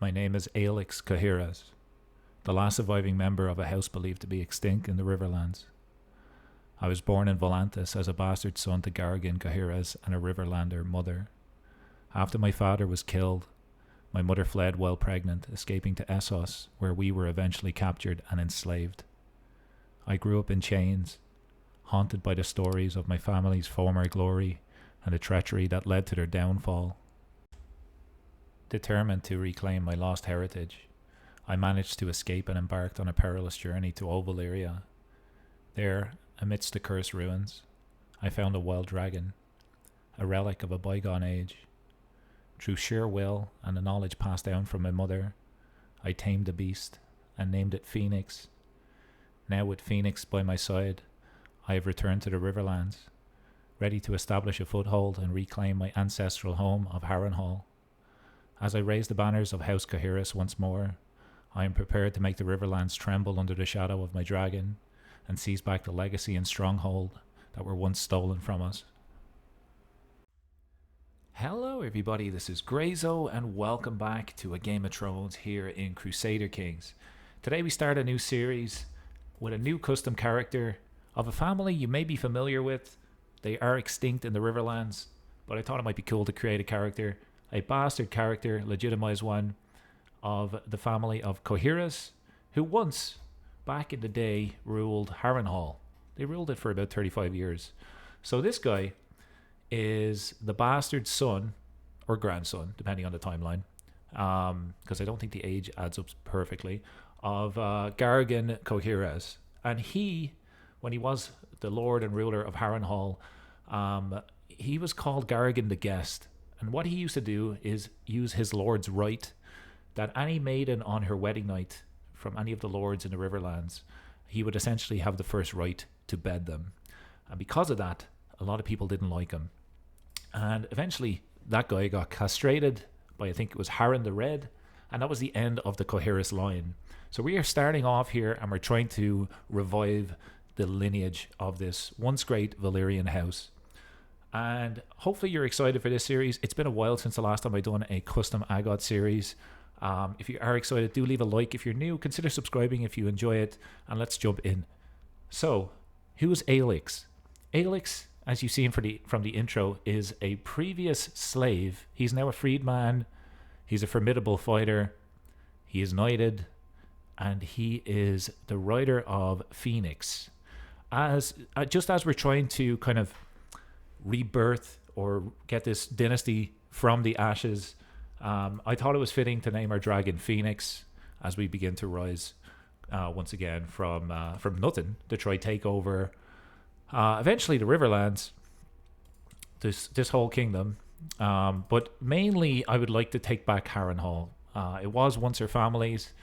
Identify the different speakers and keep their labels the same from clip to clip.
Speaker 1: My name is Aelyx Qoherys, the last surviving member of a house believed to be extinct in the Riverlands. I was born in Volantis as a bastard son to Gargan Qoherys and a Riverlander mother. After my father was killed, my mother fled while pregnant, escaping to Essos, where we were eventually captured and enslaved. I grew up in chains, haunted by the stories of my family's former glory and the treachery that led to their downfall. Determined to reclaim my lost heritage, I managed to escape and embarked on a perilous journey to Old Valyria. There, amidst the cursed ruins, I found a wild dragon, a relic of a bygone age. Through sheer will and the knowledge passed down from my mother, I tamed the beast and named it Phoenix. Now with Phoenix by my side, I have returned to the Riverlands, ready to establish a foothold and reclaim my ancestral home of Harrenhal. As I raise the banners of House Qoherys once more, I am prepared to make the Riverlands tremble under the shadow of my dragon and seize back the legacy and stronghold that were once stolen from us. Hello everybody, this is Grayzo and welcome back to A Game of Thrones here in Crusader Kings. Today we start a new series with a new custom character of a family you may be familiar with. They are extinct in the Riverlands, but I thought it might be cool to create a character, a bastard character, legitimized one, of the family of Qoherys, who once, back in the day, ruled Harrenhal. They ruled it for about 35 years. So this guy is the bastard son, or grandson, depending on the timeline, because I don't think the age adds up perfectly, of Gargan Qoherys. And he, when he was the lord and ruler of Harrenhal, he was called Gargan the Guest. And what he used to do is use his lord's right that any maiden on her wedding night from any of the lords in the Riverlands, he would essentially have the first right to bed them. And because of that, a lot of people didn't like him. And eventually, that guy got castrated by, I think it was Harren The Red, and that was the end of the Qoherys line. So we are starting off here, and we're trying to revive the lineage of this once great Valyrian house. And hopefully you're excited for this series. It's been a while since the last time I done a custom AGOT series. If you are excited, do leave a like. If you're new, consider subscribing if you enjoy it, and let's jump in. So, who's Aelyx? Aelyx, as you've seen from the intro, is a previous slave. He's now a freed man. He's a formidable fighter. He is knighted, and he is the rider of Phoenix. Just as we're trying to kind of rebirth or get this dynasty from the ashes, I thought it was fitting to name our dragon Phoenix as we begin to rise once again from nothing to try take over eventually the Riverlands, this whole kingdom, but mainly I would like to take back Harrenhal. It was once her family's,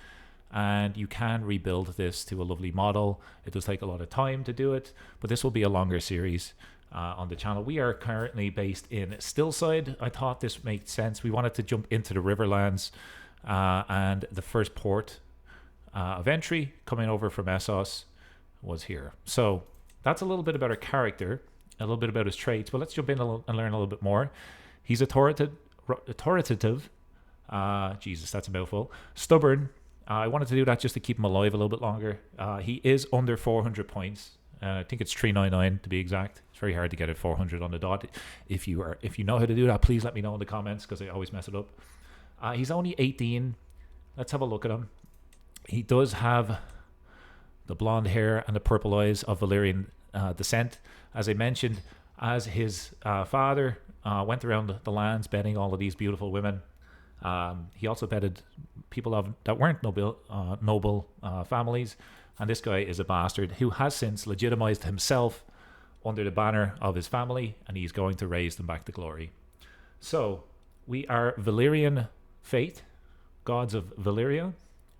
Speaker 1: and you can rebuild this to a lovely model. It does take a lot of time to do it, but this will be a longer series on the channel. We are currently based in Stillside. I thought this made sense. We wanted to jump into the Riverlands, and the first port of entry coming over from Essos was here. So that's a little bit about our character, a little bit about his traits, but let's jump in and learn a little bit more. He's authoritative, Jesus, that's a mouthful, stubborn. I wanted to do that just to keep him alive a little bit longer. He is under 400 points. I think it's 399 to be exact. It's very hard to get at 400 on the dot. If you know how to do that, please let me know in the comments, because I always mess it up. He's only 18. Let's have a look at him. He does have the blonde hair and the purple eyes of Valyrian descent. As I mentioned, as his father went around the lands bedding all of these beautiful women, he also bedded people that weren't noble families. And this guy is a bastard who has since legitimized himself under the banner of his family, and he's going to raise them back to glory. So, we are Valyrian faith, gods of Valyria,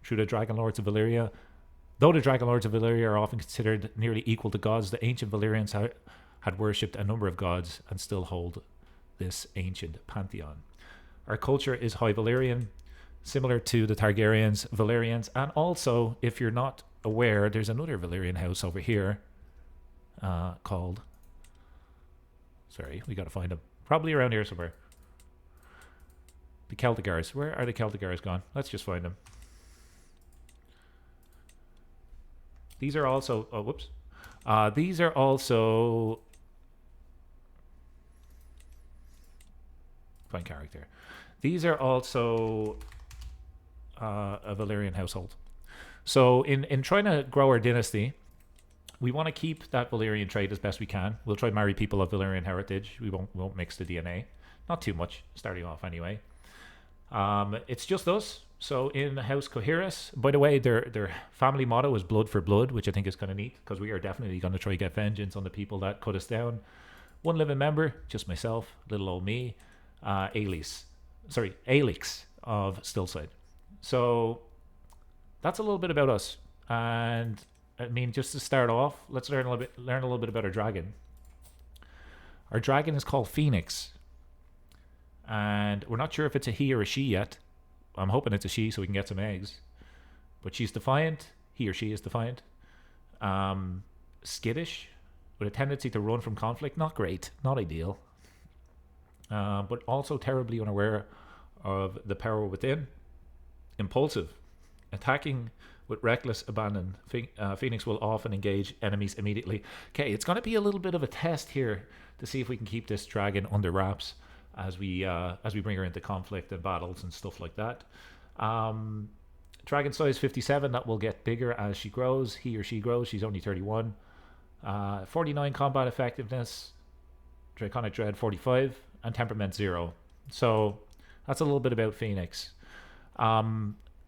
Speaker 1: through the Dragon Lords of Valyria. Though the Dragon Lords of Valyria are often considered nearly equal to gods, the ancient Valyrians had worshipped a number of gods and still hold this ancient pantheon. Our culture is High Valyrian, similar to the Targaryens, Valyrians, and also, if you're not aware, there's another Valyrian house over here called, sorry, we gotta find him, probably around here somewhere. The Celtigars. Where are the Celtigars gone? Let's just find them. These are also... Oh, whoops. These are also... Find character. These are also a Valyrian household. So in trying to grow our dynasty, we want to keep that Valyrian trait as best we can. We'll try to marry people of Valyrian heritage. We won't mix the DNA. Not too much, starting off anyway. It's just us. So in House Qoherys, by the way, their family motto is blood for blood, which I think is kind of neat, because we are definitely going to try to get vengeance on the people that cut us down. One living member, just myself, little old me, Aelyx of Stillside. So that's a little bit about us. And I mean, just to start off, let's learn a little bit about our dragon. Our dragon is called Phoenix, and we're not sure if it's a he or a she yet. I'm hoping it's a she so we can get some eggs. But she's defiant. He or she is defiant. Skittish, with a tendency to run from conflict. Not great, not ideal. But also terribly unaware of the power within. Impulsive, attacking with reckless abandon. Phoenix will often engage enemies immediately. Okay, it's going to be a little bit of a test here to see if we can keep this dragon under wraps as we bring her into conflict and battles and stuff like that. Dragon size 57, that will get bigger as she grows. He or she grows. She's only 31. 49 combat effectiveness. Draconic Dread 45 and temperament 0. So that's a little bit about Phoenix.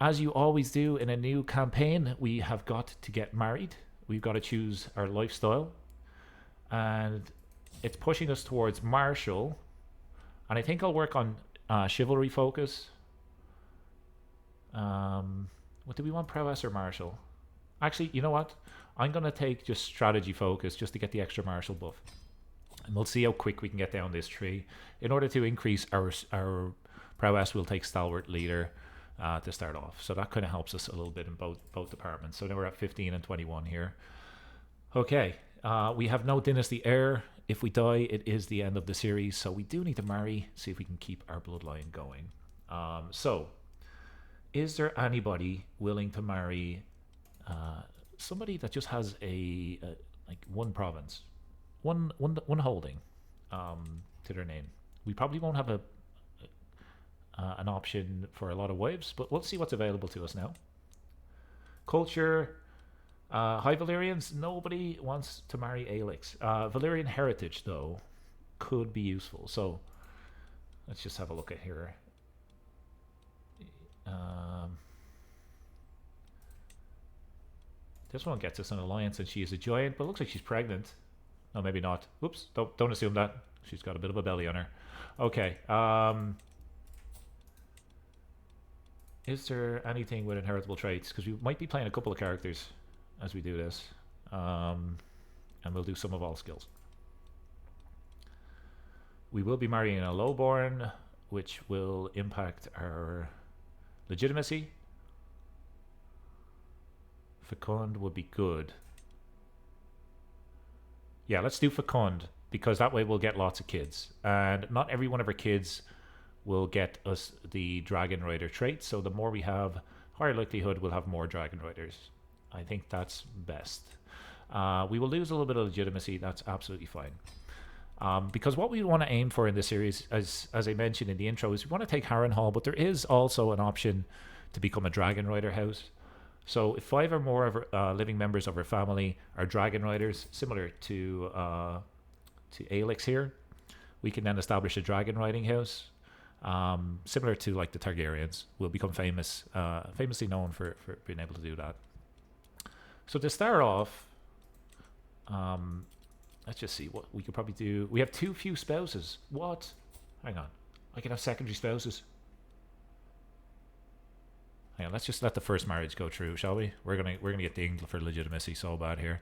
Speaker 1: As you always do in a new campaign, we have got to get married. We've got to choose our lifestyle, and it's pushing us towards martial. And I think I'll work on chivalry focus. What do we want, prowess or martial? Actually, you know what? I'm going to take just strategy focus just to get the extra martial buff. And we'll see how quick we can get down this tree. In order to increase our prowess, we'll take stalwart leader to start off. So that kind of helps us a little bit in both departments. So now we're at 15 and 21 here. Okay, we have no dynasty heir. If we die, it is the end of the series. So we do need to marry, see if we can keep our bloodline going. So is there anybody willing to marry somebody that just has a like one province, one holding to their name? We probably won't have an option for a lot of wives, but we'll see what's available to us now. Culture, High Valyrians, nobody wants to marry Aelyx. Valyrian heritage, though, could be useful. So let's just have a look at here. This one gets us an alliance, and she is a giant, but it looks like she's pregnant. No, maybe not. Whoops, don't assume that. She's got a bit of a belly on her. Okay. Is there anything with inheritable traits? Because we might be playing a couple of characters as we do this. And we'll do some of all skills. We will be marrying a lowborn, which will impact our legitimacy. Fecund would be good. Yeah, let's do fecund, because that way we'll get lots of kids. And not every one of our kids will get us the Dragon Rider trait. So the more we have, higher likelihood we'll have more Dragon Riders. I think that's best. We will lose a little bit of legitimacy. That's absolutely fine. Because what we want to aim for in this series, as I mentioned in the intro, is we want to take Harrenhal, but there is also an option to become a Dragon Rider house. So if 5 or more of our living members of our family are Dragon Riders, similar to Aelyx here, we can then establish a Dragon Riding house. Similar to like the Targaryens. We'll become famously known for being able to do that. So to start off, let's just see what we could probably do. We have too few spouses. What? Hang on. I can have secondary spouses. Hang on, let's just let the first marriage go through, shall we? We're gonna get dinged for legitimacy so bad here.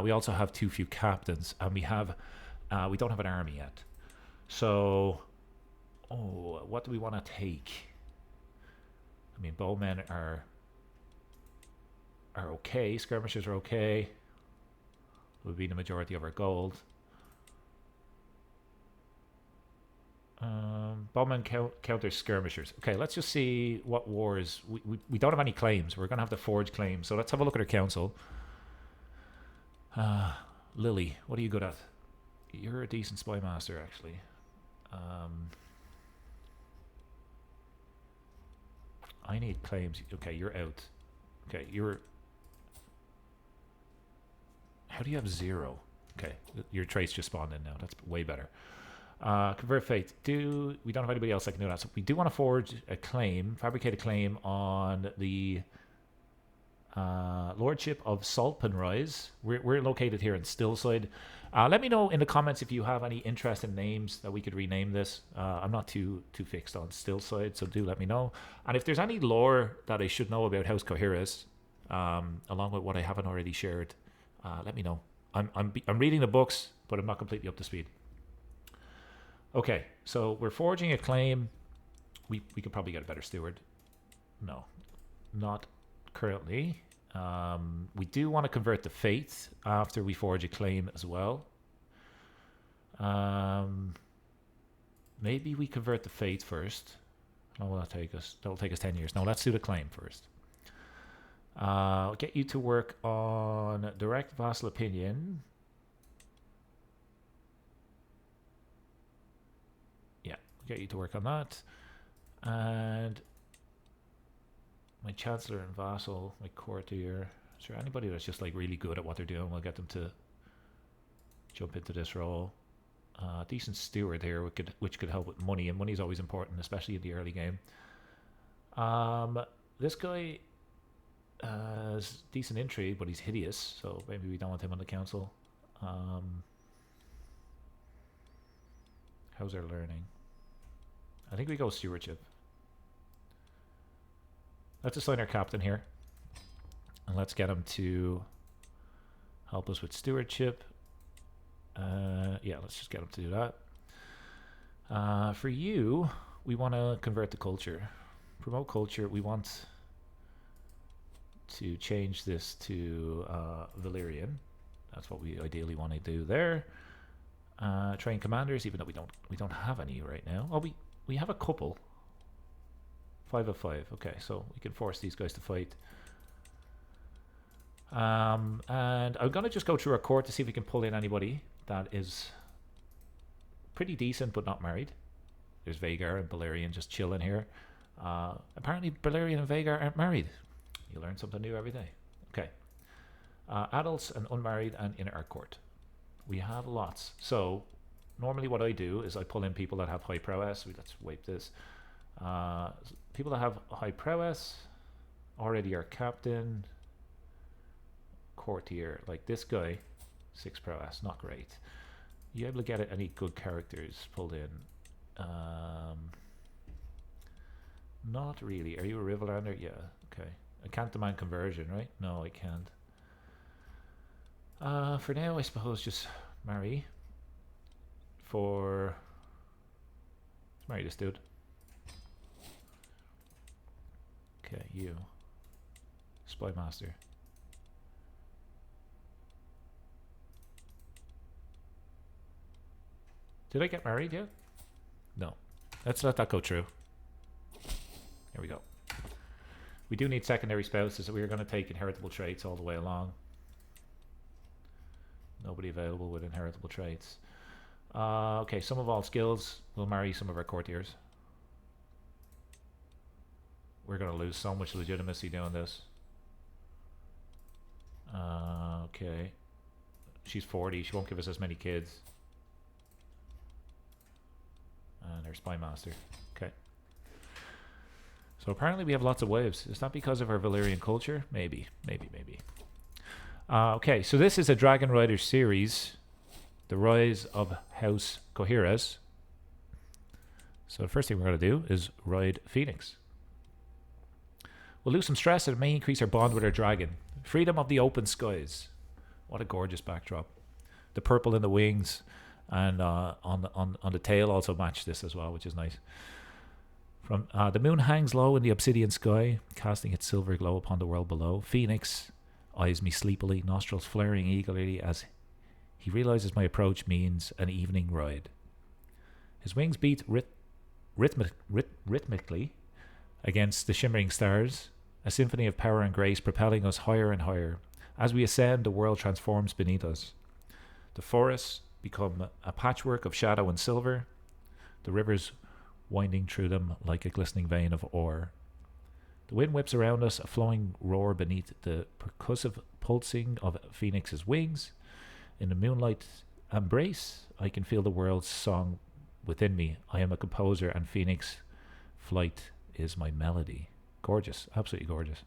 Speaker 1: We also have too few captains, and we don't have an army yet. So, what do we want to take? I mean, bowmen are okay. Skirmishers are okay. Would be the majority of our gold. Bowman counter skirmishers. Okay, let's just see what wars. We don't have any claims. We're going to have to forge claims. So let's have a look at our council. Lily, what are you good at? You're a decent spy master, actually. I need claims. Okay, you're out. Okay, you're... How do you have 0? Okay, your traits just spawned in now. That's way better. Convert faith. We don't have anybody else that can do that. So we do want to forge a claim, fabricate a claim on the Lordship of Saltpenrise. We're located here in Stillside. Let me know in the comments if you have any interest in names that we could rename this. I'm not too fixed on Stillside, so do let me know. And if there's any lore that I should know about House Qoherys, along with what I haven't already shared, let me know. I'm reading the books, but I'm not completely up to speed. Okay, so we're forging a claim. We could probably get a better steward. No, not currently. We do want to convert the faith after we forge a claim as well. Maybe we convert the faith first. How will that take us? That'll take us 10 years. No, let's do the claim first. I'll get you to work on direct vassal opinion. Yeah, I'll get you to work on that. And my chancellor and vassal, my courtier. Is there anybody that's just like really good at what they're doing? We'll get them to jump into this role. Decent steward here, which could help with money, and money is always important, especially in the early game. This guy has decent intrigue, but he's hideous, so maybe we don't want him on the council. How's our learning? I think we go stewardship. Let's assign our captain here, and let's get him to help us with stewardship. Yeah, let's just get him to do that. For you, we want to convert the culture. Promote culture. We want to change this to Valyrian. That's what we ideally want to do there. Train commanders, even though we don't have any right now. Oh, we have a couple. 5 of 5. Okay, so we can force these guys to fight. And I'm gonna just go through our court to see if we can pull in anybody that is pretty decent but not married. There's Vhagar and Balerion just chilling here. Apparently Balerion and Vhagar aren't married. You learn something new every day. Okay. Adults and unmarried and in our court. We have lots. So normally what I do is I pull in people that have high prowess. Let's wipe this. People that have high prowess, already our captain, courtier, like this guy, 6 prowess, not great. You able to get any good characters pulled in? Not really. Are you a Riverlander? Yeah, okay. I can't demand conversion, right? No, I can't. For now, I suppose just marry. Let's marry this dude. Okay, you. Spy master. Did I get married yet? No. Let's let that go through. Here we go. We do need secondary spouses, so we're going to take inheritable traits all the way along. Nobody available with inheritable traits. Okay, some of all skills. We'll marry some of our courtiers. We're going to lose so much legitimacy doing this. Okay. She's 40. She won't give us as many kids. And her spy master. Okay. So apparently we have lots of wives. Is that because of our Valyrian culture? Maybe. Okay, so this is a Dragon Rider series. The Rise of House Qoherys. So the first thing we're going to do is ride Phoenix. We'll lose some stress and it may increase our bond with our dragon. Freedom of the open skies. What a gorgeous backdrop. The purple in the wings and on the tail also match this as well, which is nice. From the moon hangs low in the obsidian sky, casting its silver glow upon the world below. Phoenix eyes me sleepily, nostrils flaring eagerly as he realizes my approach means an evening ride. His wings beat rhythmically against the shimmering stars, a symphony of power and grace propelling us higher and higher. As we ascend, the world transforms beneath us. The forests become a patchwork of shadow and silver, the rivers winding through them like a glistening vein of ore. The wind whips around us, a flowing roar beneath the percussive pulsing of Phoenix's wings. In the moonlight embrace, I can feel the world's song within me. I am a composer, and Phoenix flight is my melody. Gorgeous, absolutely gorgeous.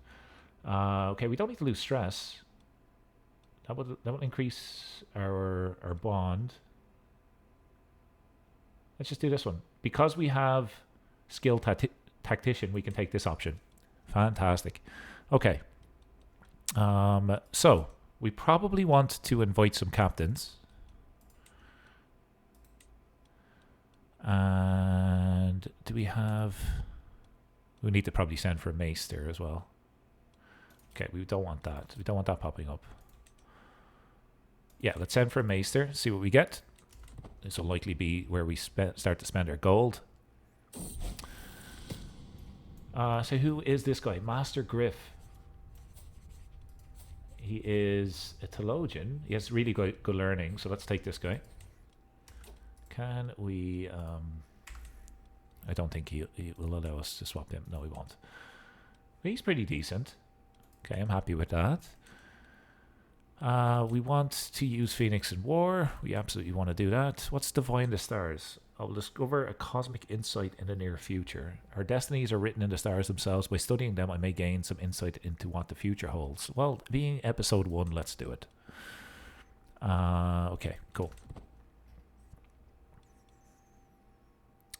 Speaker 1: Okay, we don't need to lose stress. That would increase our bond. Let's just do this one. Because we have skilled tactician, we can take this option. Fantastic. Okay. So we probably want to invite some captains. And do we have... We need to probably send for a maester as well. Okay, we don't want that. We don't want that popping up. Yeah, let's send for a maester, see what we get. This will likely be where we start to spend our gold. So who is this guy? Master Griff. He is a theologian. He has really good learning, so let's take this guy. Can we... I don't think he will allow us to swap him. No, he won't. But he's pretty decent. Okay, I'm happy with that. We want to use Phoenix in war. We absolutely want to do that. What's Divine the Stars? I will discover a cosmic insight in the near future. Our destinies are written in the stars themselves. By studying them, I may gain some insight into what the future holds. Well, being episode 1, let's do it. Okay, cool.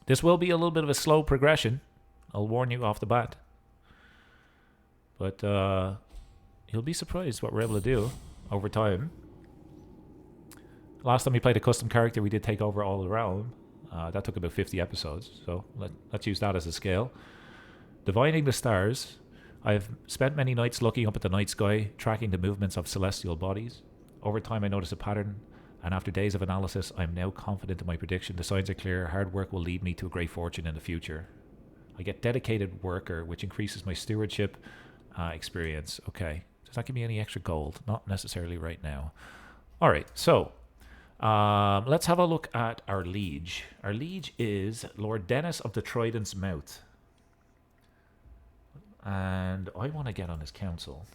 Speaker 1: This will be a little bit of a slow progression. I'll warn you off the bat. But you'll be surprised what we're able to do over time. Last time we played a custom character, we did take over all around. That took about 50 episodes, so let's use that as a scale. Divining the stars. I've spent many nights looking up at the night sky, tracking the movements of celestial bodies. Over time, I noticed a pattern, and after days of analysis, I'm now confident in my prediction. The signs are clear. Hard work will lead me to a great fortune in the future. I get dedicated worker, which increases my stewardship experience. Okay. Does that give me any extra gold? Not necessarily right now. All right. So let's have a look at our liege. Our liege is Lord Dennis of the Trident's Mouth. And I want to get on his council.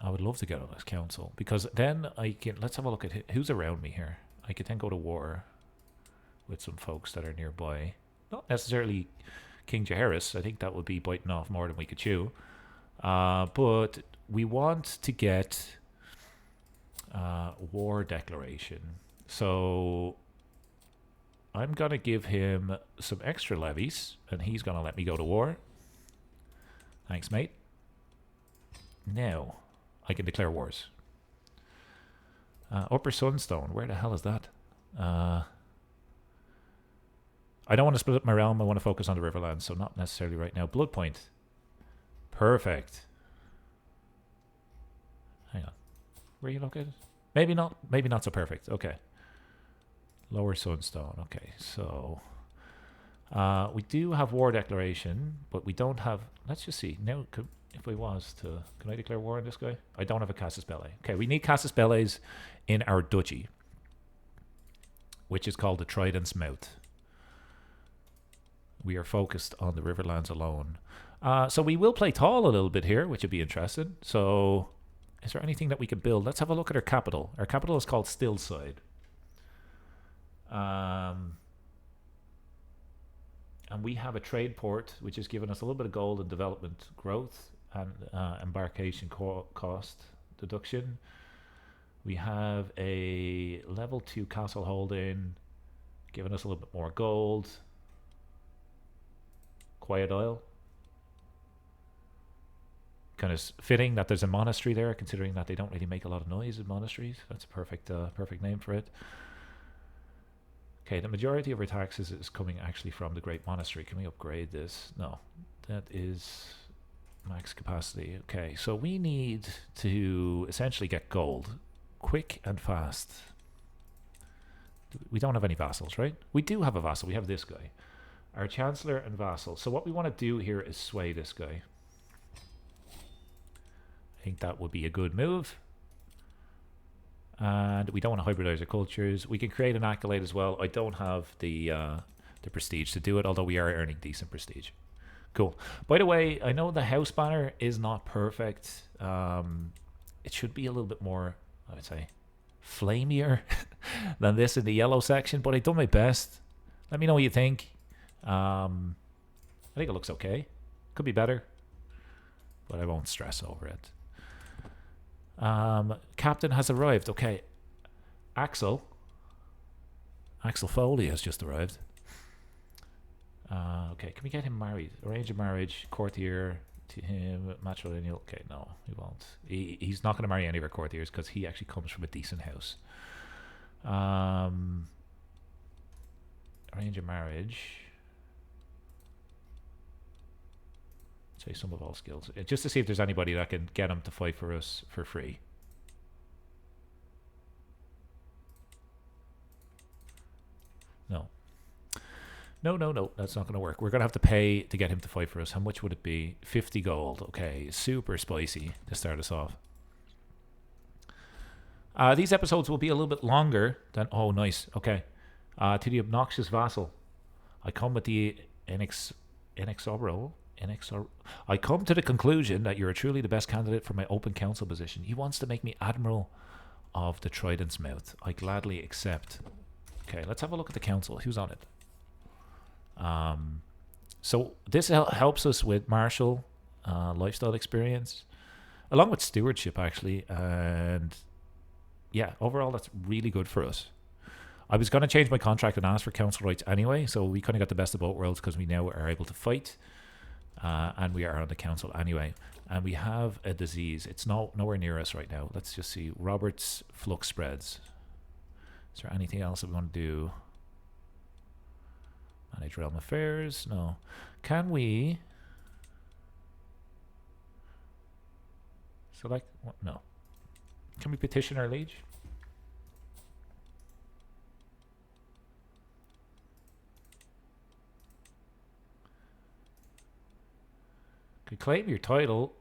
Speaker 1: I would love to get on his council, because then I can... Let's have a look at who's around me here. I could then go to war with some folks that are nearby. Not necessarily King Qoherys. I think that would be biting off more than we could chew. But we want to get war declaration. So I'm going to give him some extra levies, and he's going to let me go to war. Thanks, mate. Now I can declare wars. Upper Sunstone. Where the hell is that? I don't want to split up my realm. I want to focus on the Riverlands, so not necessarily right now. Blood Point. Perfect. Hang on. Where are you located? Maybe not. Maybe not so perfect. Okay. Lower Sunstone. Okay, so we do have war declaration, but we don't have... Let's just see. Now, if I was to... Can I declare war on this guy? I don't have a Casus Belli. Okay, we need Casus Bellis in our duchy, which is called the Trident's Mouth. We are focused on the Riverlands alone. So we will play tall a little bit here, which would be interesting. So is there anything that we could build? Let's have a look at our capital. Our capital is called Stillside. And we have a trade port, which has given us a little bit of gold and development growth and embarkation cost deduction. We have a level 2 castle holding, giving us a little bit more gold. Quiet Isle. Kind of fitting that there's a monastery there, considering that they don't really make a lot of noise in monasteries. That's a perfect name for it. Okay, the majority of our taxes is coming actually from the Great Monastery. Can we upgrade this? No, that is max capacity. Okay, so we need to essentially get gold quick and fast. We don't have any vassals, right? We do have a vassal. We have this guy. Our Chancellor and Vassal. So what we want to do here is sway this guy. I think that would be a good move. And we don't want to hybridize our cultures. We can create an accolade as well. I don't have the prestige to do it, although we are earning decent prestige. Cool. By the way, I know the house banner is not perfect. It should be a little bit more, I would say, flamier than this in the yellow section, but I've done my best. Let me know what you think. I think it looks okay. Could be better, but I won't stress over it. Captain has arrived. Okay. Axel Foley has just arrived. Okay, can we get him married? Arrange a marriage, courtier to him, matrilineal. Okay, no, he won't. He's not going to marry any of our courtiers because he actually comes from a decent house. Arrange a marriage. Say some of all skills. Just to see if there's anybody that can get him to fight for us for free. No. No, that's not going to work. We're going to have to pay to get him to fight for us. How much would it be? 50 gold. Okay, super spicy to start us off. These episodes will be a little bit longer than... Oh, nice. Okay. To the obnoxious vassal. I come with the inexorable... I come to the conclusion that you are truly the best candidate for my open council position. He wants to make me Admiral of the Trident's Mouth. I gladly accept. Okay, let's have a look at the council. Who's on it? So this helps us with martial lifestyle experience, along with stewardship, actually. And yeah, overall, that's really good for us. I was going to change my contract and ask for council rights anyway, so we kind of got the best of both worlds because we now are able to fight. And we are on the council anyway. And we have a disease. It's nowhere near us right now. Let's just see. Robert's flux spreads. Is there anything else that we want to do? Manage realm affairs? No. Can we... select... No. Can we petition our liege? Claim your title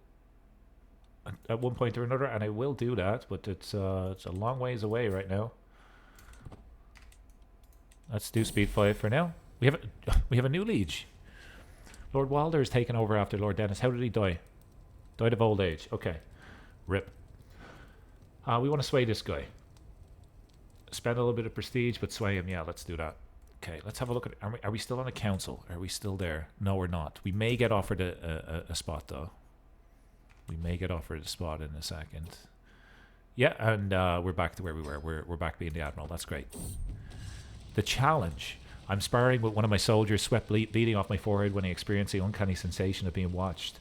Speaker 1: at one point or another, and I will do that, but it's a long ways away right now. Let's do speed 5 for now. We have a new liege. Lord Wilder has taken over after Lord Dennis. How did he die? Died of old age. Okay. Rip. We want to sway this guy. Spend a little bit of prestige, but sway him. Yeah, let's do that. Okay, let's have a look at... Are we still on a council? Are we still there? No, we're not. We may get offered a spot, though. We may get offered a spot in a second. Yeah, and we're back to where we were. We're back being the Admiral. That's great. The challenge. I'm sparring with one of my soldiers, sweat bleeding off my forehead when I experience the uncanny sensation of being watched.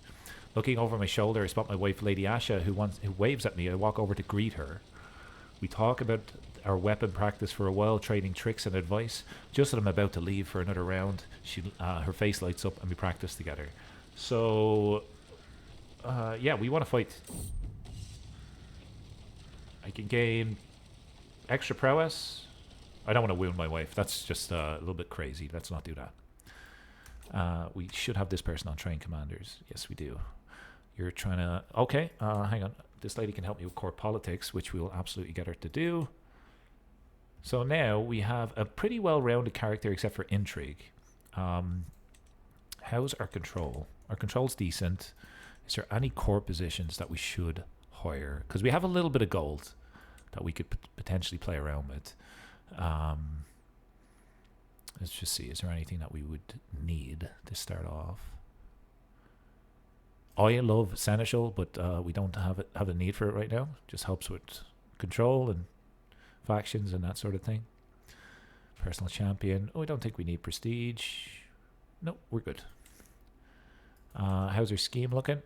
Speaker 1: Looking over my shoulder, I spot my wife, Lady Asha, who waves at me. I walk over to greet her. We talk about our weapon practice for a while, trading tricks and advice. Just as I'm about to leave for another round, her face lights up and we practice together. So, yeah, we want to fight. I can gain extra prowess. I don't want to wound my wife. That's just a little bit crazy. Let's not do that. We should have this person on train commanders. Yes, we do. You're trying to... Okay, hang on. This lady can help me with court politics, which we will absolutely get her to do. So now we have a pretty well-rounded character except for intrigue. How's our control? Our control's decent. Is there any core positions that we should hire? Because we have a little bit of gold that we could potentially play around with. Let's just see. Is there anything that we would need to start off? I love Seneschal, but we don't have a need for it right now. Just helps with control and factions and that sort of thing. Personal champion. Oh, I don't think we need prestige. No, we're good. How's our scheme looking?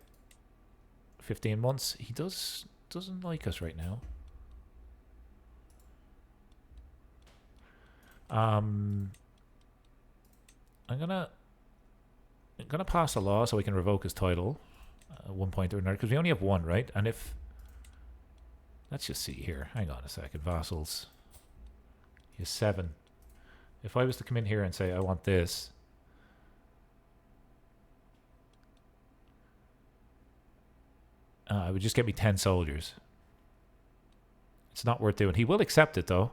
Speaker 1: 15 months. He doesn't like us right now. I'm gonna pass a law so we can revoke his title at one point or another, because we only have one, right? And if... Let's just see here. Hang on a second. Vassals. He has 7. If I was to come in here and say, I want this. It would just get me 10 soldiers. It's not worth doing. He will accept it, though.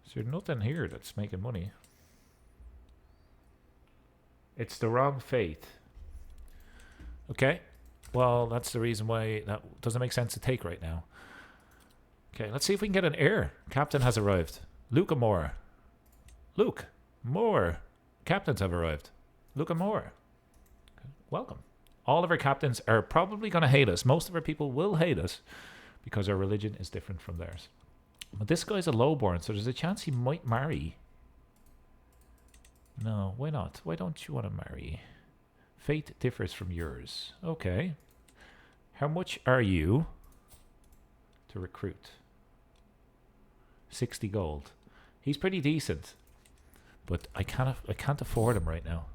Speaker 1: Is there nothing here that's making money? It's the wrong faith. Okay. Well, that's the reason why that doesn't make sense to take right now. Okay, let's see if we can get an heir. Captain has arrived. Luke Moore. Luke Moore. Captains have arrived. Luke Moore. Welcome. All of our captains are probably going to hate us. Most of our people will hate us because our religion is different from theirs. But this guy's a lowborn, so there's a chance he might marry. No, why not? Why don't you want to marry? Fate differs from yours. Okay. How much are you to recruit? 60 gold. He's pretty decent, but I can't afford him right now.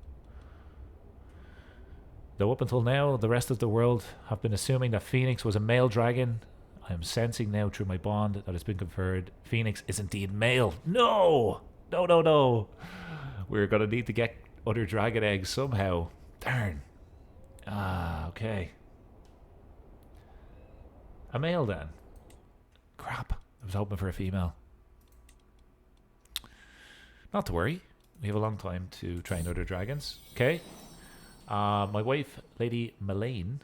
Speaker 1: Though up until now, the rest of the world have been assuming that Phoenix was a male dragon, I am sensing now through my bond that has been conferred. Phoenix is indeed male. No! No, no, no. We're going to need to get other dragon eggs somehow. Darn. Ah, okay. A male then. Crap. I was hoping for a female. Not to worry. We have a long time to train other dragons. Okay. My wife, Lady Melaine,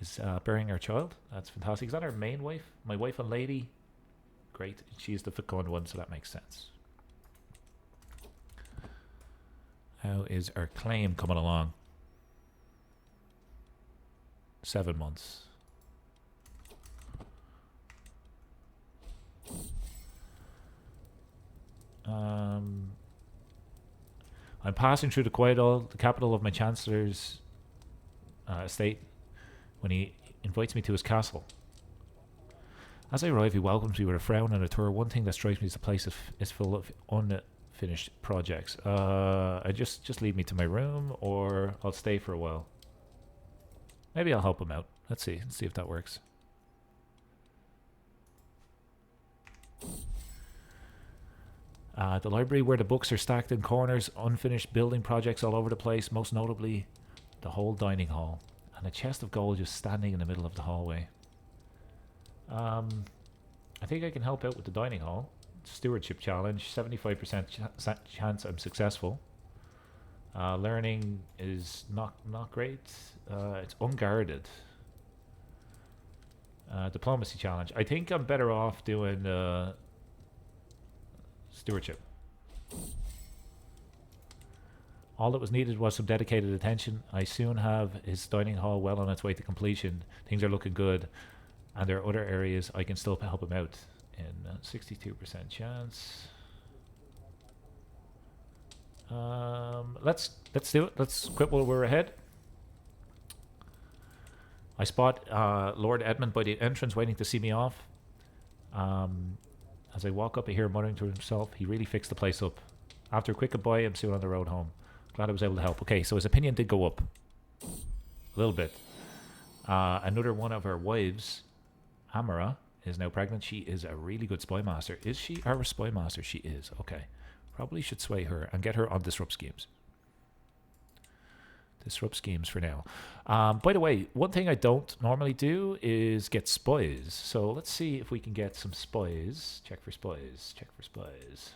Speaker 1: is bearing our child. That's fantastic. Is that our main wife? My wife and lady? Great. She's the fecund one, so that makes sense. How is our claim coming along? 7 months. I'm passing through the Quietall, the capital of my Chancellor's estate, when he invites me to his castle. As I arrive, he welcomes me with a frown and a tour. One thing that strikes me is the place is full of unfinished projects. Just lead me to my room, or I'll stay for a while. Maybe I'll help him out. Let's see if that works. The library where the books are stacked in corners, unfinished building projects all over the place, most notably the whole dining hall, and a chest of gold just standing in the middle of the hallway. I think I can help out with the dining hall. Stewardship challenge, 75% chance I'm successful. Learning is not great. It's unguarded. Diplomacy challenge. I think I'm better off doing stewardship. All that was needed was some dedicated attention. I soon have his dining hall well on its way to completion. Things are looking good, and there are other areas I can still help him out in. 62% chance. Let's do it. Let's quit while we're ahead. I spot Lord Edmund by the entrance waiting to see me off. As I walk up, I hear him muttering to himself. He really fixed the place up. After a quick goodbye, I'm soon on the road home. Glad I was able to help. Okay, so his opinion did go up. A little bit. Another one of our wives, Amara, is now pregnant. She is a really good spy master. Is she our spy master? She is. Okay. Probably should sway her and get her on disrupt schemes. Disrupt schemes for now. By the way, one thing I don't normally do is get spies. So let's see if we can get some spies. Check for spies. Check for spies.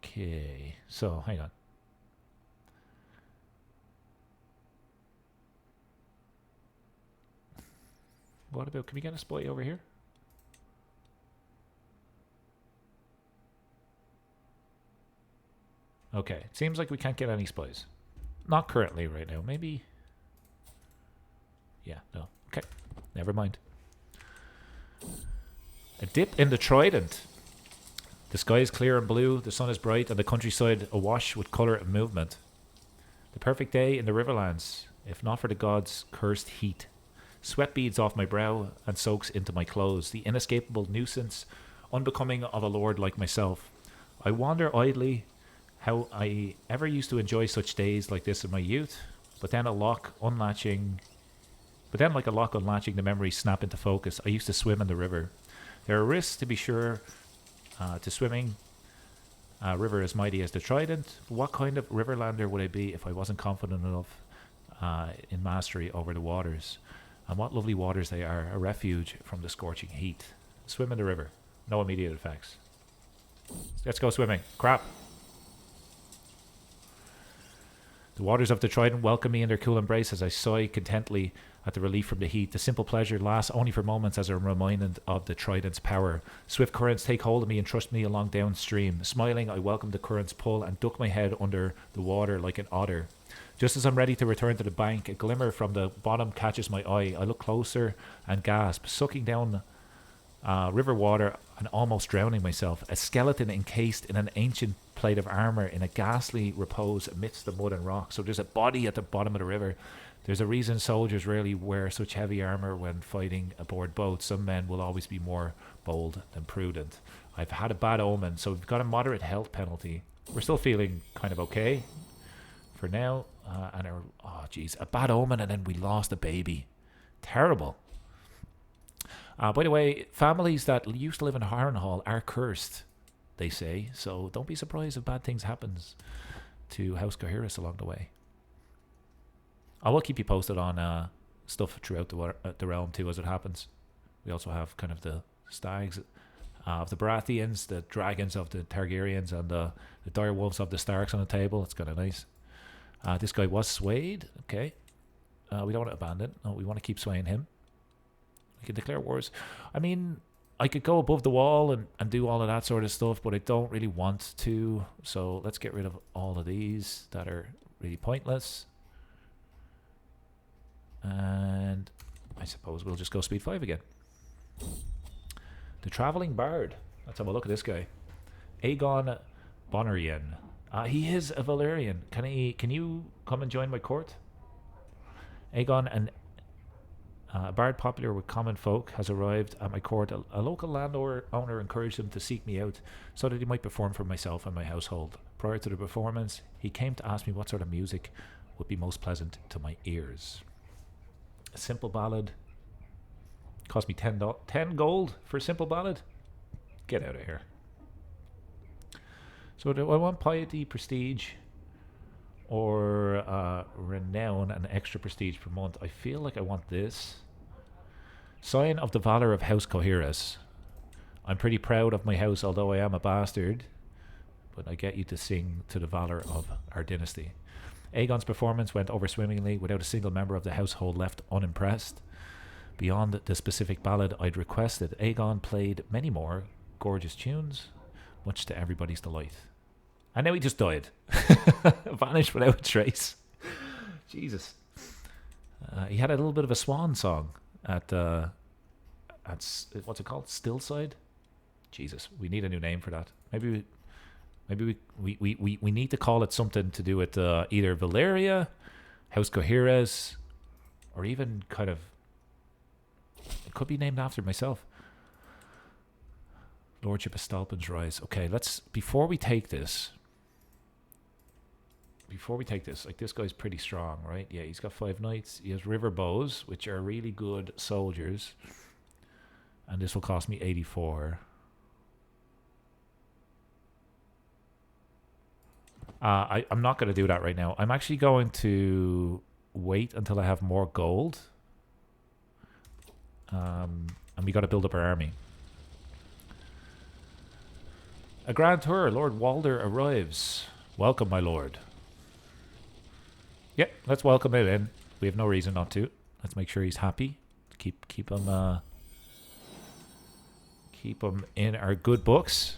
Speaker 1: Okay. So, hang on. What about, can we get a spy over here? Okay, it seems like we can't get any spies. Not currently right now. Maybe. Yeah, no. Okay, never mind. A dip in the Trident. The sky is clear and blue, the sun is bright, and the countryside awash with colour and movement. The perfect day in the Riverlands, if not for the gods' cursed heat. Sweat beads off my brow and soaks into my clothes, the inescapable nuisance unbecoming of a lord like myself. I wonder idly how I ever used to enjoy such days like this in my youth, but then like a lock unlatching, the memories snap into focus. I used to swim in the river. There are risks, to be sure, to swimming a river as mighty as the Trident. What kind of Riverlander would I be if I wasn't confident enough in mastery over the waters? And what lovely waters they are, a refuge from the scorching heat. Swim in the river. No immediate effects. Let's go swimming. Crap. The waters of the Trident welcome me in their cool embrace as I sigh contentedly at the relief from the heat. The simple pleasure lasts only for moments as I'm reminded of the Trident's power. Swift currents take hold of me and thrust me along downstream. Smiling, I welcome the current's pull and duck my head under the water like an otter. Just as I'm ready to return to the bank, a glimmer from the bottom catches my eye. I look closer and gasp, sucking down river water and almost drowning myself. A skeleton encased in an ancient plate of armor in a ghastly repose amidst the mud and rock. So there's a body at the bottom of the river. There's a reason soldiers rarely wear such heavy armor when fighting aboard boats. Some men will always be more bold than prudent. I've had a bad omen, so we've got a moderate health penalty. We're still feeling kind of okay for now. A bad omen, and then we lost a baby. Terrible. By the way, families that used to live in Harrenhal are cursed, they say. So don't be surprised if bad things happens to House Qoherys along the way. I will keep you posted on stuff throughout the realm too as it happens. We also have kind of the stags of the Baratheons, the dragons of the Targaryens, and the direwolves of the Starks on the table. It's kind of nice. This guy was swayed. Okay. We don't want to abandon. No, we want to keep swaying him. We can declare wars. I mean, I could go above the wall and do all of that sort of stuff, but I don't really want to. So let's get rid of all of these that are really pointless. And I suppose we'll just go speed 5 again. The Traveling Bard. Let's have a look at this guy. Aegon Bonarian. He is a Valyrian. Can you come and join my court? Aegon, a bard popular with common folk, has arrived at my court. A local landowner encouraged him to seek me out so that he might perform for myself and my household. Prior to the performance, he came to ask me what sort of music would be most pleasant to my ears. A simple ballad. Cost me 10 gold for a simple ballad. Get out of here. So do I want piety, prestige, or renown and extra prestige per month? I feel like I want this. Sign of the valor of House Qoherys. I'm pretty proud of my house, although I am a bastard. But I get you to sing to the valor of our dynasty. Aegon's performance went over swimmingly, without a single member of the household left unimpressed. Beyond the specific ballad I'd requested, Aegon played many more gorgeous tunes, much to everybody's delight. And now he just died. Vanished without a trace. Jesus. He had a little bit of a swan song at what's it called? Stillside? Jesus, we need a new name for that. Maybe we need to call it something to do with either Valyria, House Qoherys, or even kind of, it could be named after myself. Lordship of Stalpin's Rise. Okay, before we take this, like, this guy's pretty strong, right? Yeah, he's got 5 knights. He has river bows, which are really good soldiers. And this will cost me 84. I'm not going to do that right now. I'm actually going to wait until I have more gold. And we got to build up our army. A grand tour. Lord Walder arrives. Welcome, my lord. Yep, let's welcome him in. We have no reason not to. Let's make sure he's happy. Keep him in our good books.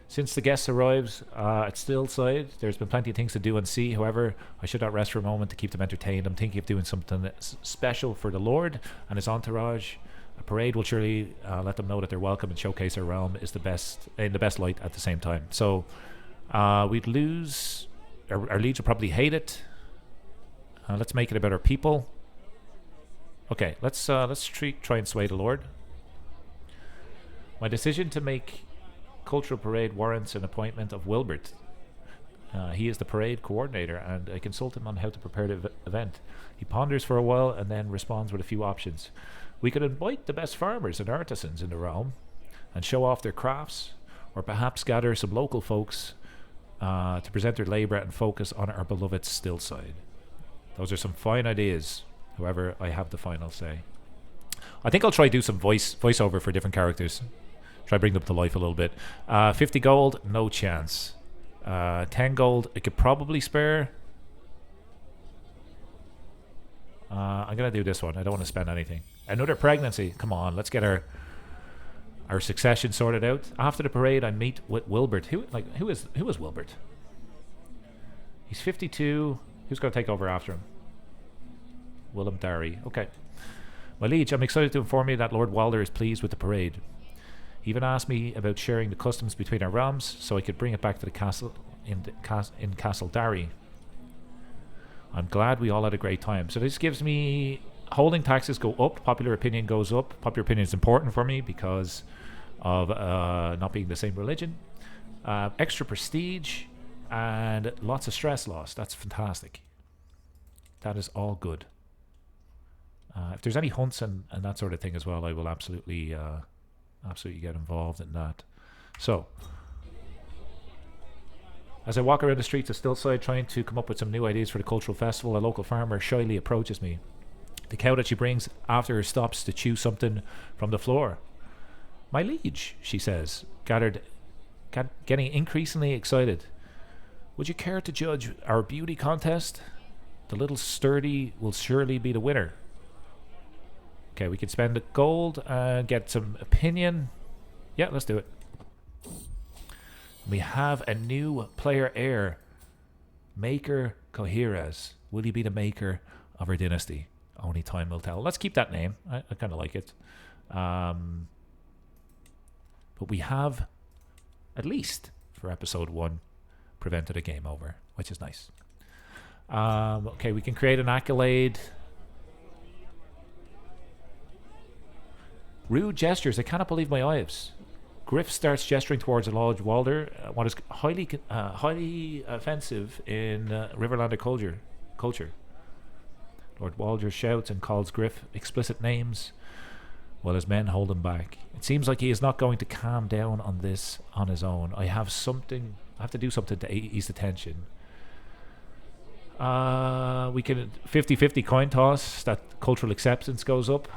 Speaker 1: Since the guest arrives at Stillside, there's been plenty of things to do and see. However, I should not rest for a moment to keep them entertained. I'm thinking of doing something special for the Lord and his entourage. A parade will surely let them know that they're welcome and showcase our realm is the best light at the same time. So we'd lose. Our liege will probably hate it. Let's make it about our people. Okay, let's try and sway the Lord. My decision to make cultural parade warrants an appointment of Wilbert. He is the parade coordinator, and I consult him on how to prepare the event. He ponders for a while and then responds with a few options. We could invite the best farmers and artisans in the realm and show off their crafts, or perhaps gather some local folks to present their labour and focus on our beloved Stillside. Those are some fine ideas. However, I have the final say. I think I'll try do some voiceover for different characters. Try bring them to life a little bit. 50 gold, no chance. 10 gold, I could probably spare. I'm gonna do this one. I don't want to spend anything. Another pregnancy. Come on, let's get our succession sorted out. After the parade, I meet with Wilbert. Who is Wilbert? He's 52. Who's gonna take over after him? Willem Darry. Okay. My liege, I'm excited to inform you that Lord Walder is pleased with the parade. He even asked me about sharing the customs between our realms so I could bring it back to the castle in Castle Darry. I'm glad we all had a great time. So this gives me holding taxes go up, popular opinion goes up. Popular opinion is important for me because of not being the same religion. Extra prestige and lots of stress loss. That's fantastic. That is all good. If there's any hunts and that sort of thing as well, I will absolutely get involved in that. So, as I walk around the streets of Stillside trying to come up with some new ideas for the cultural festival, a local farmer shyly approaches me. The cow that she brings after her stops to chew something from the floor. My liege, she says, getting increasingly excited. Would you care to judge our beauty contest? The little sturdy will surely be the winner. Okay, we can spend the gold and get some opinion. Yeah, let's do it. We have a new player heir, Maker Qoherys. Will he be the maker of our dynasty? Only time will tell. Let's keep that name. I kind of like it. But we have, at least for episode 1, prevented a game over, which is nice. Okay, we can create an accolade. Rude gestures. I cannot believe my eyes. Griff starts gesturing towards Lord Walder, what is highly offensive in Riverlander culture. Lord Walder shouts and calls Griff explicit names, while his men hold him back. It seems like he is not going to calm down on this on his own. I have to do something to ease the tension. We can 50-50 coin toss. That cultural acceptance goes up.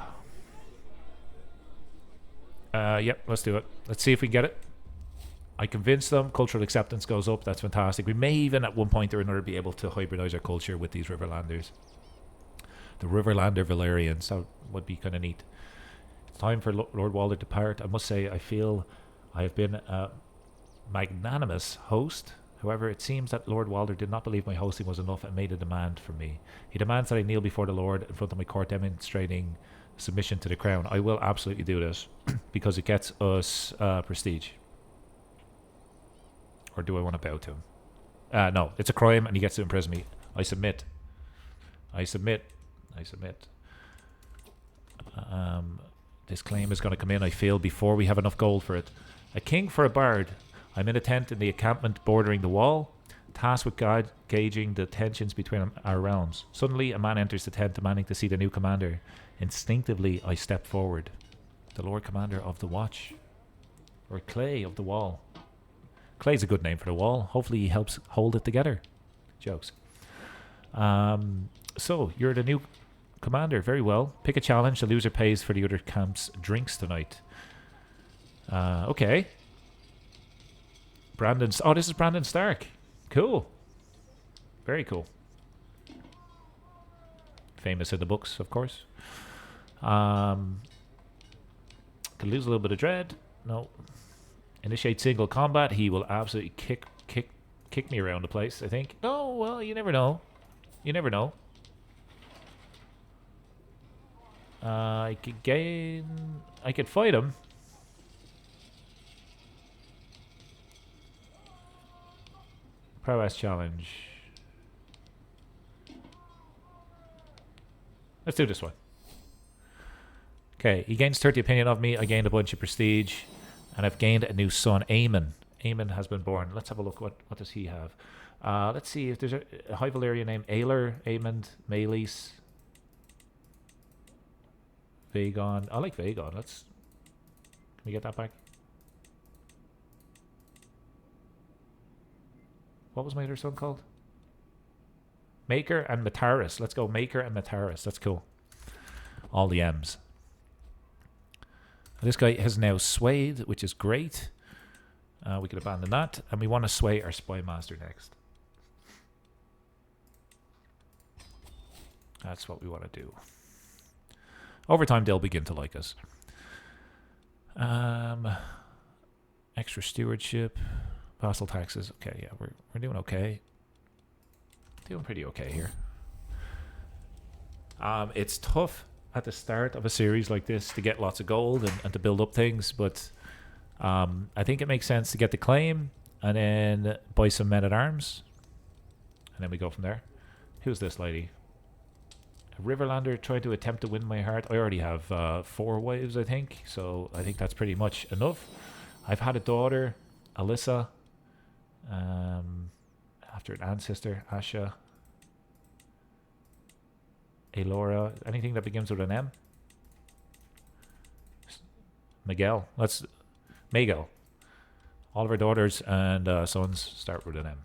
Speaker 1: Yep, let's do it. Let's see if we get it. I convinced them. Cultural acceptance goes up. That's fantastic. We may even at one point or another be able to hybridize our culture with these Riverlanders. The Riverlander Valerians. That would be kind of neat. It's time for Lord Walder to depart. I must say, I feel I have been a magnanimous host. However, it seems that Lord Walder did not believe my hosting was enough and made a demand from me. He demands that I kneel before the Lord in front of my court, demonstrating submission to the crown. I will absolutely do this because it gets us prestige. Or do I want to bow to him? No, it's a crime and he gets to imprison me. I submit. This claim is going to come in, I feel, before we have enough gold for it. A king for a bard. I'm in a tent in the encampment bordering the wall, tasked with gauging the tensions between our realms. Suddenly, a man enters the tent demanding to see the new commander. Instinctively, I step forward. The Lord Commander of the Watch. Or Clay of the Wall. Clay's a good name for the wall. Hopefully he helps hold it together. Jokes. So, you're the new commander. Very well. Pick a challenge. The loser pays for the other camp's drinks tonight. Okay. Brandon. Oh, this is Brandon Stark. Cool. Very cool. Famous in the books, of course. Can lose a little bit of dread. No. Initiate single combat. He will absolutely kick me around the place, I think. No, well, you never know. You never know. I could fight him. Prowess challenge. Let's do this one. Okay, he gains 30 opinion of me. I gained a bunch of prestige. And I've gained a new son, Aemon. Aemon has been born. Let's have a look. What does he have? Let's see if there's a High Valyrian name. Aelyr, Aemond, Maelys, Vagon. I like Vagon. Can we get that back? What was my other son called? Maker and Mataris. Let's go Maker and Mataris. That's cool. All the M's. This guy has now swayed, which is great. We could abandon that. And we want to sway our Spy Master next. That's what we want to do. Over time, they'll begin to like us. Extra stewardship. Vassal taxes. Okay, yeah, we're doing okay. Doing pretty okay here. It's tough at the start of a series like this to get lots of gold and to build up things, but I think it makes sense to get the claim and then buy some men-at-arms, and then we go from there. Who's this lady? A Riverlander trying to attempt to win my heart. I already have 4 wives, I think, so I think that's pretty much enough. I've had a daughter, Alyssa, after an ancestor, Asha, Elora, anything that begins with an M. Miguel. Miguel. All of our daughters and sons start with an M.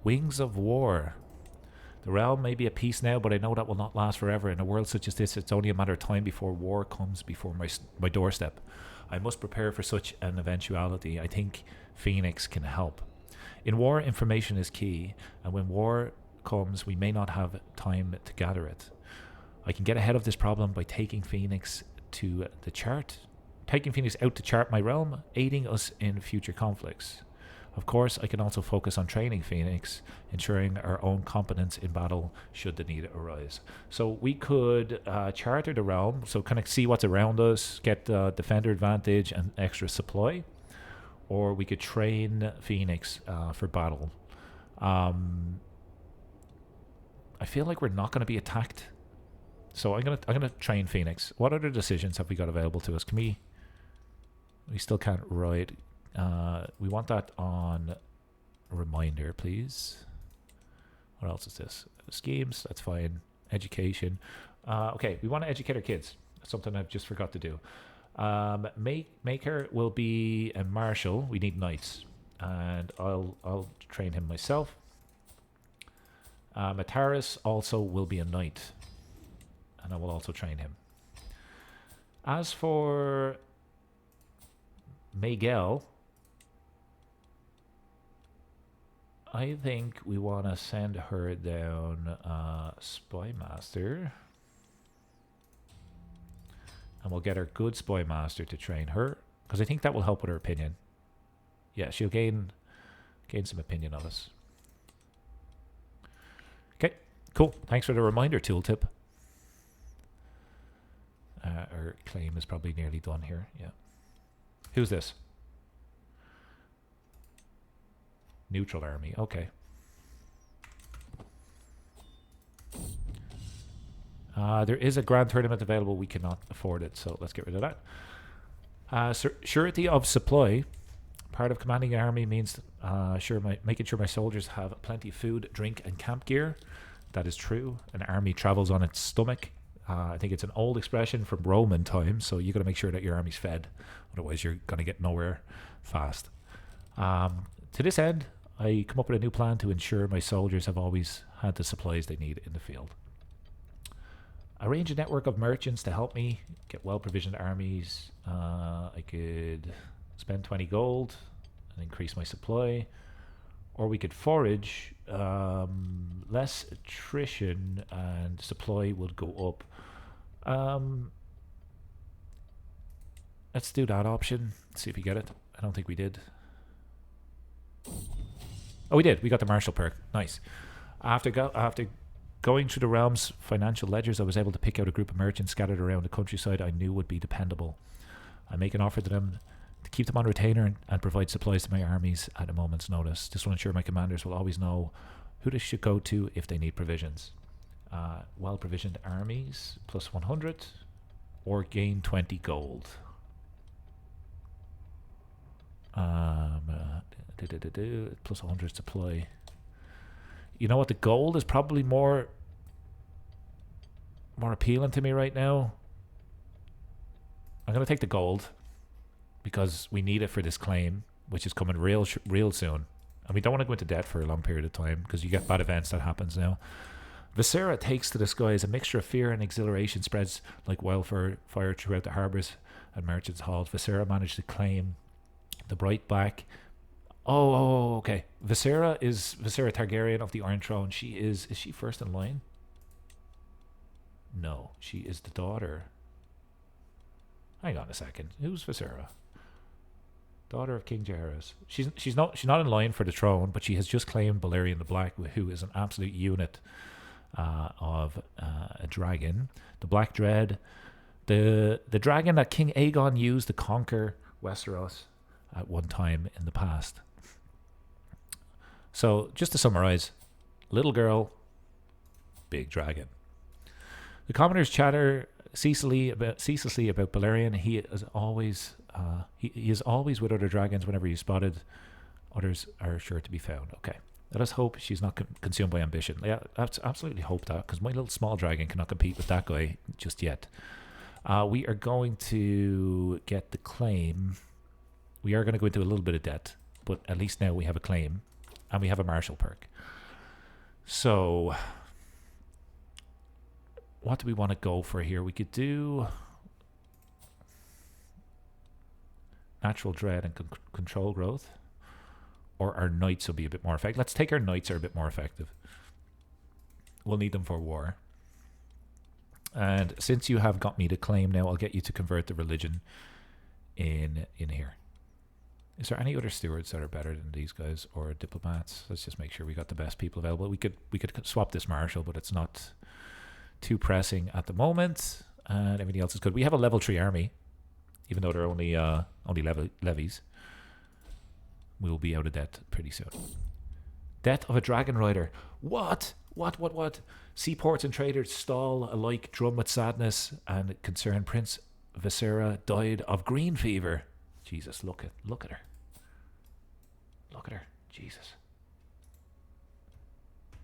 Speaker 1: Wings of War. The realm may be at peace now, but I know that will not last forever. In a world such as this, it's only a matter of time before war comes before my doorstep. I must prepare for such an eventuality. I think Phoenix can help. In war, information is key, and when war comes, we may not have time to gather it. I can get ahead of this problem by taking Phoenix to the chart. Taking Phoenix out to chart my realm, aiding us in future conflicts. Of course, I can also focus on training Phoenix, ensuring our own competence in battle should the need arise. So we could charter the realm, so kind of see what's around us, get defender advantage and extra supply, or we could train Phoenix for battle. I feel like we're not going to be attacked, so I'm gonna train Phoenix. What other decisions have we got available to us? Can we still can't ride. We want that on reminder, please. What else is this? Schemes, that's fine. Education. Okay, we want to educate our kids. That's something I've just forgot to do. Maker will be a marshal. We need knights, and I'll train him myself. Mataris also will be a knight, and I will also train him. As for Miguel, I think we want to send her down Spy Master. And we'll get our good Spy Master to train her, because I think that will help with her opinion. Yeah, she'll gain some opinion of us. Okay, cool. Thanks for the reminder, tooltip. Our claim is probably nearly done here. Yeah. Who's this? Neutral army. Okay. There is a grand tournament available. We cannot afford it, so let's get rid of that. Surety of supply. Part of commanding an army means making sure my soldiers have plenty of food, drink, and camp gear. That is true. An army travels on its stomach. I think it's an old expression from Roman times, so you got to make sure that your army's fed. Otherwise, you're going to get nowhere fast. To this end, I come up with a new plan to ensure my soldiers have always had the supplies they need in the field. Arrange a network of merchants to help me get well-provisioned armies. I could spend 20 gold and increase my supply. Or we could forage. Less attrition and supply would go up. Let's do that option. Let's see if we get it. I don't think we did. Oh, we did. We got the martial perk. Nice. After going through the realm's financial ledgers, I was able to pick out a group of merchants scattered around the countryside I knew would be dependable. I make an offer to them to keep them on retainer and provide supplies to my armies at a moment's notice. This will ensure my commanders will always know who they should go to if they need provisions. Well-provisioned armies, plus 100, or gain 20 gold. Plus 100 supply. You know what? The gold is probably more appealing to me right now. I'm going to take the gold because we need it for this claim, which is coming real soon. And we don't want to go into debt for a long period of time because you get bad events that happens now. Visera takes to the skies. A mixture of fear and exhilaration spreads like wildfire throughout the harbours and merchants' halls. Visera managed to claim the bright black. Okay. Visera is Visera Targaryen of the Iron Throne. Is she first in line? No, she is the daughter. Hang on a second. Who's Visera? Daughter of King Qoherys. She's not in line for the throne, but she has just claimed Balerion the Black, who is an absolute unit of a dragon. The Black Dread, the dragon that King Aegon used to conquer Westeros at one time in the past. So, just to summarize, little girl, big dragon. The commoners chatter ceaselessly about Balerion. He is always with other dragons whenever he's spotted. Others are sure to be found. Okay. Let us hope she's not consumed by ambition. Yeah, absolutely hope that, because my little small dragon cannot compete with that guy just yet. We are going to get the claim. We are going to go into a little bit of debt, but at least now we have a claim, and we have a martial perk. So, what do we want to go for here? We could do natural dread and control growth. Or our knights will be a bit more effective. Let's take our knights are a bit more effective. We'll need them for war. And since you have got me to claim now, I'll get you to convert the religion in here. Is there any other stewards that are better than these guys, or diplomats? Let's just make sure we got the best people available. We could swap this marshal, but it's not too pressing at the moment. And everything else is good. We have a level 3 army, even though they're only levies. We will be out of debt pretty soon. Death of a dragon rider. What? Seaports and traders stall alike, drum with sadness and concern. Prince Visera died of green fever. Jesus, look at her. Look at her. Jesus.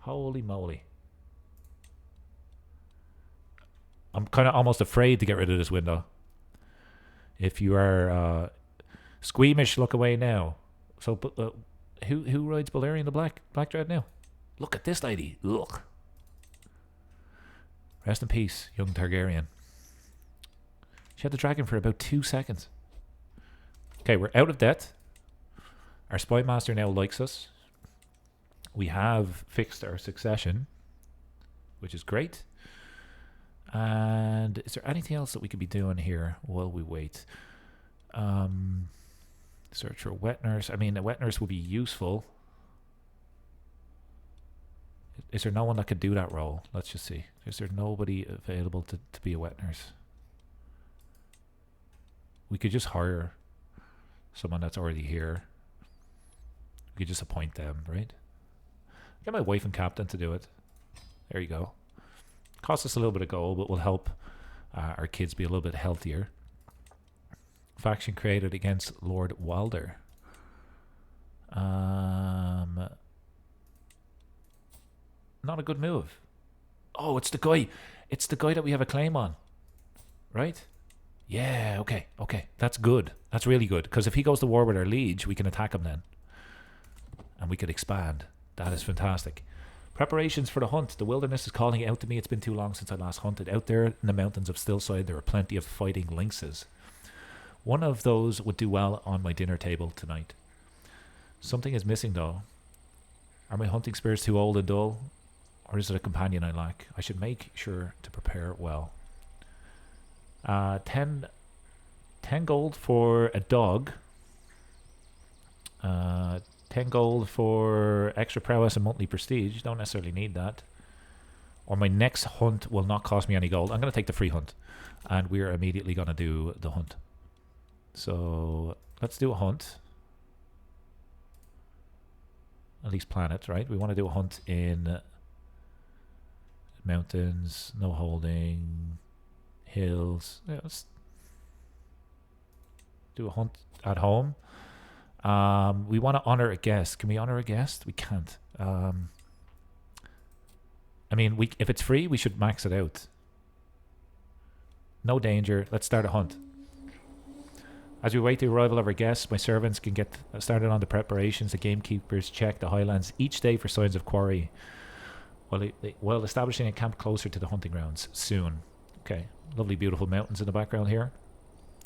Speaker 1: Holy moly. I'm kind of almost afraid to get rid of this window. If you are squeamish, look away now. So, who rides Balerion the Black Dread now? Look at this lady. Look. Rest in peace, young Targaryen. She had the dragon for about 2 seconds. Okay, we're out of debt. Our spy master now likes us. We have fixed our succession, which is great. And is there anything else that we could be doing here while we wait? Search for wet nurse. I mean, a wet nurse will be useful. Is there no one that could do that role? Let's just see. Is there nobody available to be a wet nurse? We could just hire someone that's already here. We could just appoint them, right? Get my wife and captain to do it. There you go. Costs us a little bit of gold, but will help our kids be a little bit healthier. Faction created against Lord Wilder. Not a good move. Oh, it's the guy. It's the guy that we have a claim on. Right? Yeah, okay. That's good. That's really good. Because if he goes to war with our liege, we can attack him then. And we could expand. That is fantastic. Preparations for the hunt. The wilderness is calling out to me. It's been too long since I last hunted. Out there in the mountains of Stillside, there are plenty of fighting lynxes. One of those would do well on my dinner table tonight. Something is missing, though. Are my hunting spears too old and dull? Or is it a companion I lack? I should make sure to prepare well. 10 gold for a dog. 10 gold for extra prowess and monthly prestige. Don't necessarily need that. Or my next hunt will not cost me any gold. I'm going to take the free hunt. And we're immediately going to do the hunt. So let's do a hunt. At least plan it, right? We want to do a hunt in Mountains, no holding. Hills. Yeah, let's do a hunt at home. We want to honor a guest. Can we honor a guest? We can't. I mean, if it's free, we should max it out. No danger. Let's start a hunt. As we wait the arrival of our guests, my servants can get started on the preparations. The gamekeepers check the highlands each day for signs of quarry, while establishing a camp closer to the hunting grounds soon. Okay, lovely, beautiful mountains in the background here.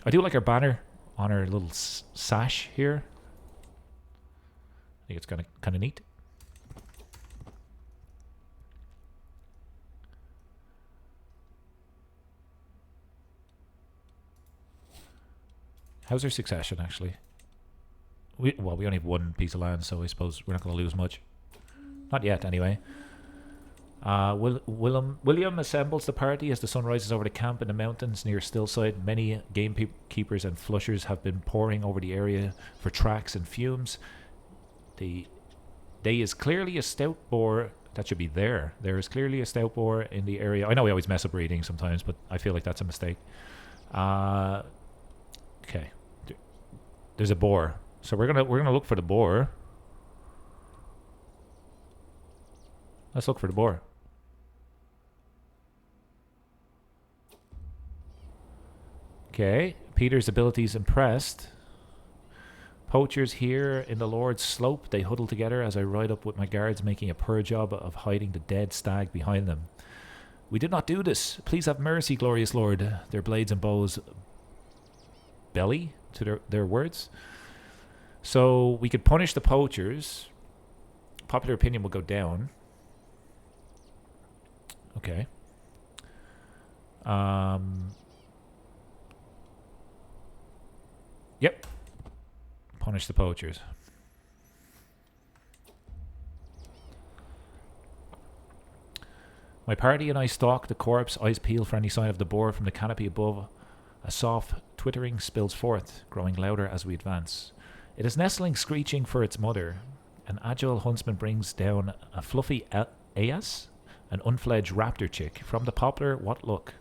Speaker 1: I do like our banner on our little sash here. I think it's kind of neat. How's our succession, actually? We only have one piece of land, so I suppose we're not going to lose much. Not yet, anyway. William assembles the party as the sun rises over the camp in the mountains near Stillside. Many gamekeepers and flushers have been poring over the area for tracks and fumes. There is clearly a stout boar that should be there. There is clearly a stout boar in the area. I know we always mess up reading sometimes, but I feel like that's a mistake. Okay. There's a boar. So we're gonna look for the boar. Let's look for the boar. Okay. Peter's abilities impressed. Poachers here in the Lord's Slope. They huddle together as I ride up with my guards, making a poor job of hiding the dead stag behind them. We did not do this. Please have mercy, glorious Lord. Their blades and bows belly to their words. So we could punish the poachers. Popular opinion will go down. Okay. Yep. Punish the poachers. My party and I stalk the corpse, eyes peeled for any sign of the boar from the canopy above. A soft twittering spills forth, growing louder as we advance. It is nestling, screeching for its mother. An agile huntsman brings down a fluffy Aelyx, an unfledged raptor chick. From the poplar, what look?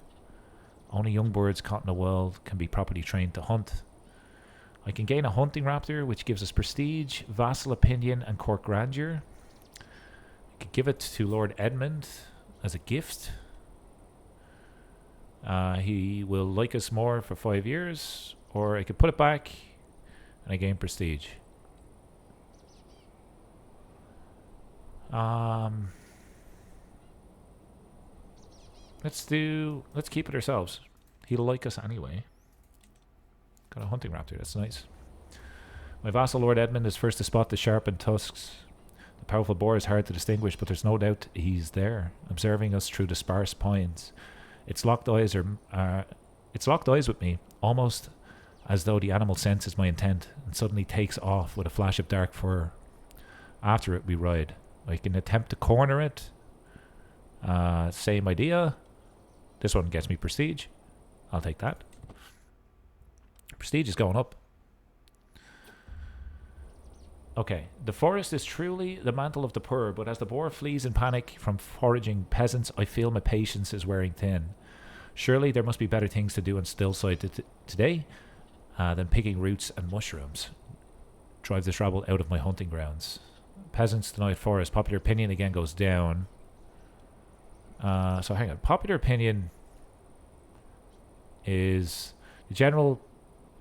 Speaker 1: Only young birds caught in the wild can be properly trained to hunt. I can gain a hunting raptor, which gives us prestige, vassal opinion, and court grandeur. I could give it to Lord Edmund as a gift. He will like us more for 5 years, or I could put it back and I gain prestige. Let's keep it ourselves. He'll like us anyway. Got a hunting raptor, that's nice. My vassal Lord Edmund is first to spot the sharpened tusks. The powerful boar is hard to distinguish, but there's no doubt he's there, observing us through the sparse pines. Its locked eyes with me, almost as though the animal senses my intent and suddenly takes off with a flash of dark fur. After it, we ride. I can attempt to corner it. Same idea. This one gets me prestige. I'll take that. Prestige is going up. Okay, the forest is truly the mantle of the poor, but as the boar flees in panic from foraging peasants, I feel my patience is wearing thin. Surely there must be better things to do in Stillside today than picking roots and mushrooms. Drive this rabble out of my hunting grounds. Peasants denied forest. Popular opinion again goes down. So hang on. Popular opinion is the general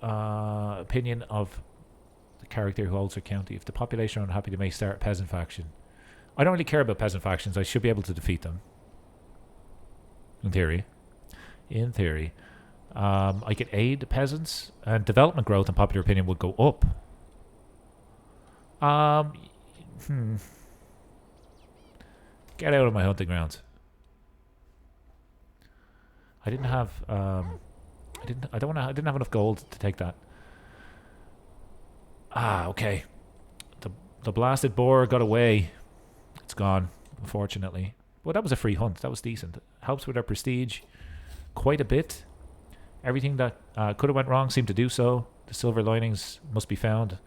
Speaker 1: opinion of the character who holds their county. If the population are unhappy, they may start a peasant faction. I don't really care about peasant factions. I should be able to defeat them. In theory. I could aid the peasants, and development growth and popular opinion would go up. Get out of my hunting grounds. I didn't have I didn't have enough gold to take that. Okay. The blasted boar got away. It's gone, unfortunately. Well, that was a free hunt. That was decent. Helps with our prestige quite a bit. Everything that could have went wrong seemed to do so. The silver linings must be found.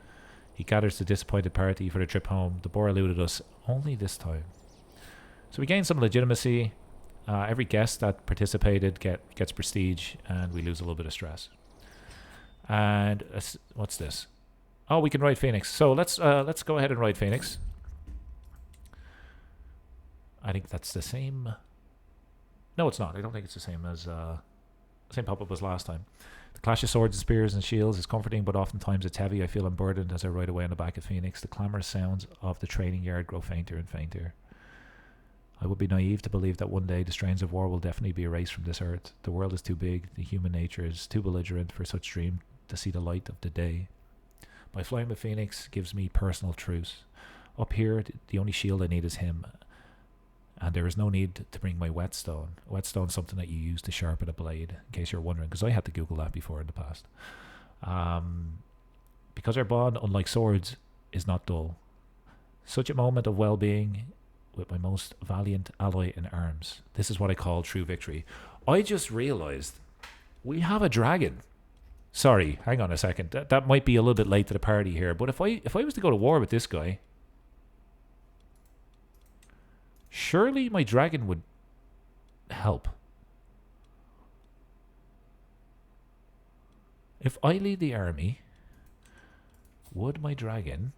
Speaker 1: He gathers the disappointed party for the trip home. The boar eluded us only this time. So we gained some legitimacy. Every guest that participated gets prestige, and we lose a little bit of stress. And what's this? Oh, we can ride Phoenix. So let's go ahead and ride Phoenix. I think that's the same. No, it's not. I don't think it's the same as same pop-up as last time. The clash of swords, spears, and shields is comforting, but oftentimes it's heavy. I feel unburdened as I ride away on the back of Phoenix. The clamorous sounds of the training yard grow fainter and fainter. I would be naive to believe that one day the strains of war will definitely be erased from this earth. The world is too big, the human nature is too belligerent for such dream to see the light of the day. My flying with Phoenix gives me personal truce. Up here, the only shield I need is him, and there is no need to bring my whetstone. Whetstone is something that you use to sharpen a blade, in case you're wondering, because I had to Google that before in the past. Because our bond, unlike swords, is not dull. Such a moment of well-being with my most valiant ally in arms. This is what I call true victory. I just realized we have a dragon. Sorry, hang on a second. That might be a little bit late to the party here, but if I was to go to war with this guy, surely my dragon would help. If I lead the army, would my dragon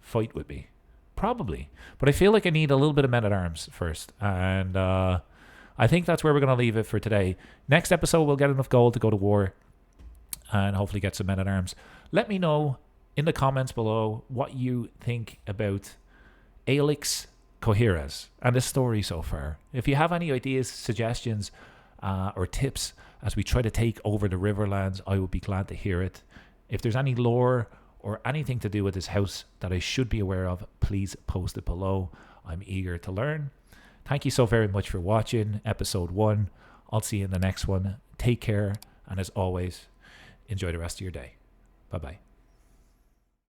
Speaker 1: fight with me? Probably. But I feel like I need a little bit of men-at-arms first. And I think that's where we're going to leave it for today. Next episode, we'll get enough gold to go to war and hopefully get some men-at-arms. Let me know in the comments below what you think about Aelyx Qoherys and the story so far. If you have any ideas, suggestions, or tips as we try to take over the Riverlands, I would be glad to hear it. If there's any lore or anything to do with this house that I should be aware of, please post it below. I'm eager to learn. Thank you so very much for watching episode 1. I'll see you in the next one. Take care, and as always, enjoy the rest of your day. Bye-bye.